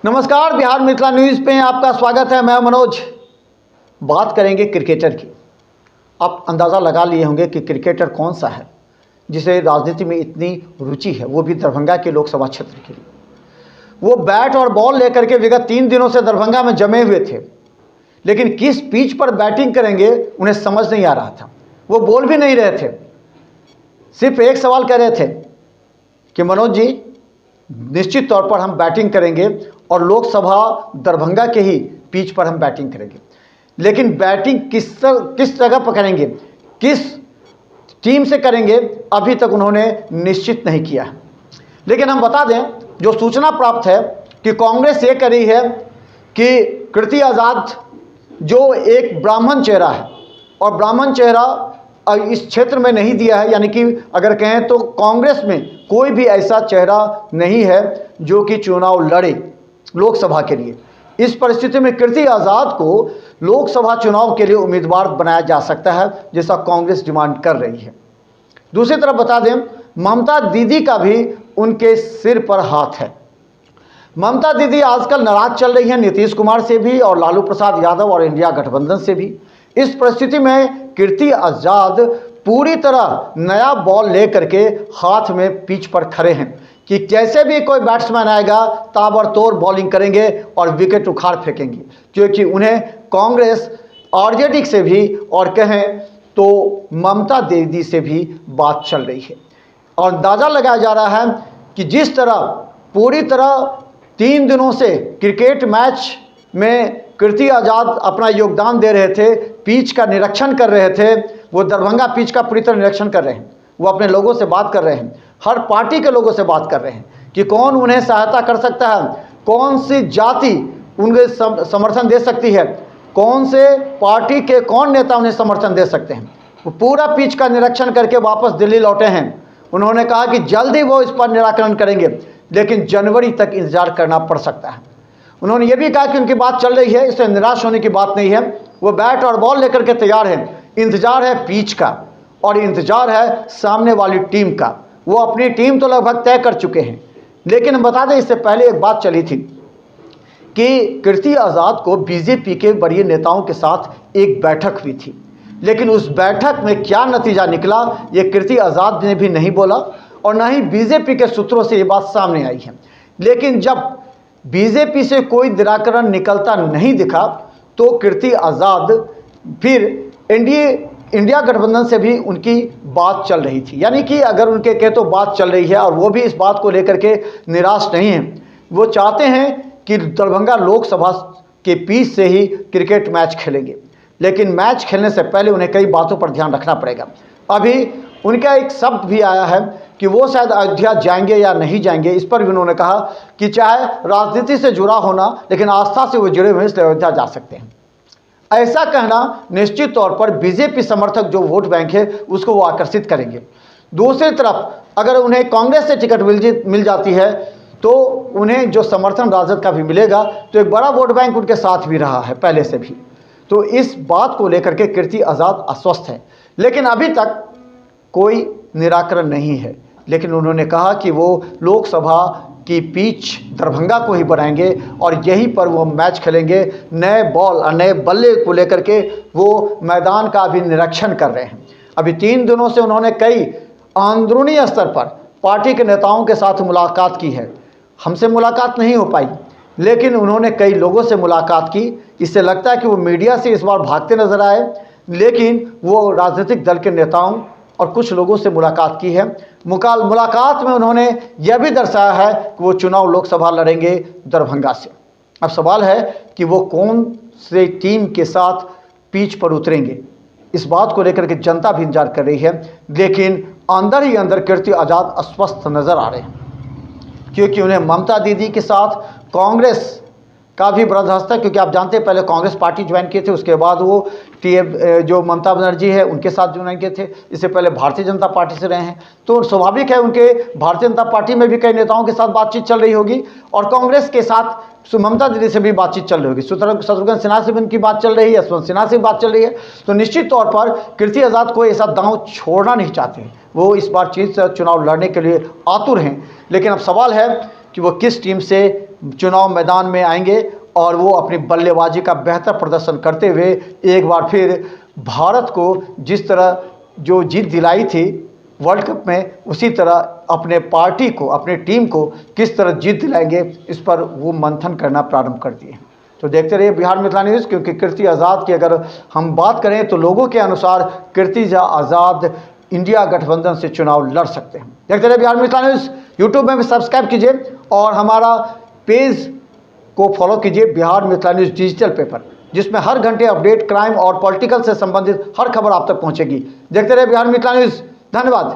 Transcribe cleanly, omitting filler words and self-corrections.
नमस्कार, बिहार मिथिला न्यूज़ पे आपका स्वागत है। मैं मनोज। बात करेंगे क्रिकेटर की। आप अंदाज़ा लगा लिए होंगे कि क्रिकेटर कौन सा है जिसे राजनीति में इतनी रुचि है, वो भी दरभंगा के लोकसभा क्षेत्र के लिए। वो बैट और बॉल लेकर के विगत 3 दिनों से दरभंगा में जमे हुए थे, लेकिन किस पिच पर बैटिंग करेंगे उन्हें समझ नहीं आ रहा था। वो बोल भी नहीं रहे थे, सिर्फ एक सवाल कह रहे थे कि मनोज जी, निश्चित तौर पर हम बैटिंग करेंगे और लोकसभा दरभंगा के ही पिच पर हम बैटिंग करेंगे, लेकिन बैटिंग किस जगह पर करेंगे, किस टीम से करेंगे, अभी तक उन्होंने निश्चित नहीं किया है। लेकिन हम बता दें, जो सूचना प्राप्त है कि कांग्रेस ये कर रही है कि कीर्ति आज़ाद जो एक ब्राह्मण चेहरा है और ब्राह्मण चेहरा इस क्षेत्र में नहीं दिया है, यानी कि अगर कहें तो कांग्रेस में कोई भी ऐसा चेहरा नहीं है जो कि चुनाव लड़े लोकसभा के लिए। इस परिस्थिति में कीर्ति आज़ाद को लोकसभा चुनाव के लिए उम्मीदवार बनाया जा सकता है, जैसा कांग्रेस डिमांड कर रही है। दूसरी तरफ बता दें, ममता दीदी का भी उनके सिर पर हाथ है। ममता दीदी आजकल नाराज चल रही हैं नीतीश कुमार से भी और लालू प्रसाद यादव और इंडिया गठबंधन से भी। इस परिस्थिति में कीर्ति आज़ाद पूरी तरह नया बॉल लेकर के हाथ में पिच पर खड़े हैं कि कैसे भी कोई बैट्समैन आएगा ताबड़तोड़ बॉलिंग करेंगे और विकेट उखाड़ फेंकेंगे, क्योंकि उन्हें कांग्रेस आरजेडी से भी और कहें तो ममता दीदी से भी बात चल रही है। और अंदाज़ा लगाया जा रहा है कि जिस तरह पूरी तरह 3 दिनों से क्रिकेट मैच में कीर्ति आज़ाद अपना योगदान दे रहे थे, पिच का निरीक्षण कर रहे थे, वो दरभंगा पिच का पूरी तरह निरीक्षण कर रहे हैं। वो अपने लोगों से बात कर रहे हैं, हर पार्टी के लोगों से बात कर रहे हैं कि कौन उन्हें सहायता कर सकता है, कौन सी जाति उन्हें समर्थन दे सकती है, कौन से पार्टी के कौन नेता उन्हें समर्थन दे सकते हैं। वो पूरा पिच का निरीक्षण करके वापस दिल्ली लौटे हैं। उन्होंने कहा कि जल्दी वो इस पर निराकरण करेंगे, लेकिन जनवरी तक इंतजार करना पड़ सकता है। उन्होंने ये भी कहा कि उनकी बात चल रही है, इससे निराश होने की बात नहीं है। वो बैट और बॉल लेकर के तैयार हैं। इंतजार है पिच का और इंतजार है सामने वाली टीम का। वो अपनी टीम तो लगभग तय कर चुके हैं, लेकिन हम बता दें, इससे पहले एक बात चली थी कि कीर्ति आज़ाद को बीजेपी के वरीय नेताओं के साथ एक बैठक हुई थी, लेकिन उस बैठक में क्या नतीजा निकला ये कीर्ति आज़ाद ने भी नहीं बोला और न ही बीजेपी के सूत्रों से ये बात सामने आई है। लेकिन जब बीजेपी से कोई निराकरण निकलता नहीं दिखा तो कीर्ति आज़ाद फिर इंडिया गठबंधन से भी उनकी बात चल रही थी, यानी कि अगर उनके कहे तो बात चल रही है और वो भी इस बात को लेकर के निराश नहीं हैं। वो चाहते हैं कि दरभंगा लोकसभा के पिच से ही क्रिकेट मैच खेलेंगे, लेकिन मैच खेलने से पहले उन्हें कई बातों पर ध्यान रखना पड़ेगा। अभी उनका एक शब्द भी आया है कि वो शायद अयोध्या जाएंगे या नहीं जाएंगे। इस पर भी उन्होंने कहा कि चाहे राजनीति से जुड़ा होना, लेकिन आस्था से वो जुड़े हुए इसलिए अयोध्या जा सकते हैं। ऐसा कहना निश्चित तौर पर बीजेपी समर्थक जो वोट बैंक है उसको वो आकर्षित करेंगे। दूसरी तरफ अगर उन्हें कांग्रेस से टिकट मिल जाती है तो उन्हें जो समर्थन राजद का भी मिलेगा, तो एक बड़ा वोट बैंक उनके साथ भी रहा है पहले से भी। तो इस बात को लेकर के कीर्ति आज़ाद अस्वस्थ है, लेकिन अभी तक कोई निराकरण नहीं है। लेकिन उन्होंने कहा कि वो लोकसभा की पिच दरभंगा को ही बनाएंगे और यहीं पर वो मैच खेलेंगे। नए बॉल और नए बल्ले को लेकर के वो मैदान का भी निरीक्षण कर रहे हैं। अभी 3 दिनों से उन्होंने कई अंदरूनी स्तर पर पार्टी के नेताओं के साथ मुलाकात की है। हमसे मुलाकात नहीं हो पाई, लेकिन उन्होंने कई लोगों से मुलाकात की। इससे लगता है कि वो मीडिया से इस बार भागते नजर आए, लेकिन वो राजनीतिक दल के नेताओं और कुछ लोगों से मुलाकात की है। मुलाकात में उन्होंने यह भी दर्शाया है कि वो चुनाव लोकसभा लड़ेंगे दरभंगा से। अब सवाल है कि वो कौन से टीम के साथ पिच पर उतरेंगे, इस बात को लेकर के जनता भी इंतजार कर रही है। लेकिन अंदर ही अंदर कीर्ति आज़ाद अस्वस्थ नजर आ रहे हैं, क्योंकि उन्हें ममता दीदी के साथ कांग्रेस का भी बड़ा हस्त है, क्योंकि आप जानते हैं पहले कांग्रेस पार्टी ज्वाइन किए थे, उसके बाद वो जो ममता बनर्जी है उनके साथ ज्वाइन किए थे। इससे पहले भारतीय जनता पार्टी से रहे हैं, तो स्वाभाविक है उनके भारतीय जनता पार्टी में भी कई नेताओं के साथ बातचीत चल रही होगी और कांग्रेस के साथ ममता दीदी से भी बातचीत चल रही होगी। शत्रुघ्न सिन्हा से भी उनकी बात चल रही है, यशवंत सिन्हा से भी बात चल रही है। तो निश्चित तौर पर कीर्ति आज़ाद को ऐसा दांव छोड़ना नहीं चाहते, वो इस बार चीज से चुनाव लड़ने के लिए आतुर हैं। लेकिन अब सवाल है कि वो किस टीम से चुनाव मैदान में आएंगे और वो अपनी बल्लेबाजी का बेहतर प्रदर्शन करते हुए एक बार फिर भारत को जिस तरह जो जीत दिलाई थी वर्ल्ड कप में, उसी तरह अपने पार्टी को, अपने टीम को किस तरह जीत दिलाएंगे, इस पर वो मंथन करना प्रारंभ कर दिए। तो देखते रहिए बिहार मिथिला न्यूज़, क्योंकि कीर्ति आज़ाद की अगर हम बात करें तो लोगों के अनुसार कीर्ति आज़ाद इंडिया गठबंधन से चुनाव लड़ सकते हैं। देखते रहिए बिहार मिथिला न्यूज़। यूट्यूब में भी सब्सक्राइब कीजिए और हमारा पेज को फॉलो कीजिए, Bihar Mithila news digital paper, जिसमें हर घंटे अपडेट, क्राइम और पॉलिटिकल से संबंधित हर खबर आप तक पहुंचेगी। देखते रहिए बिहार मिथिला न्यूज़। धन्यवाद।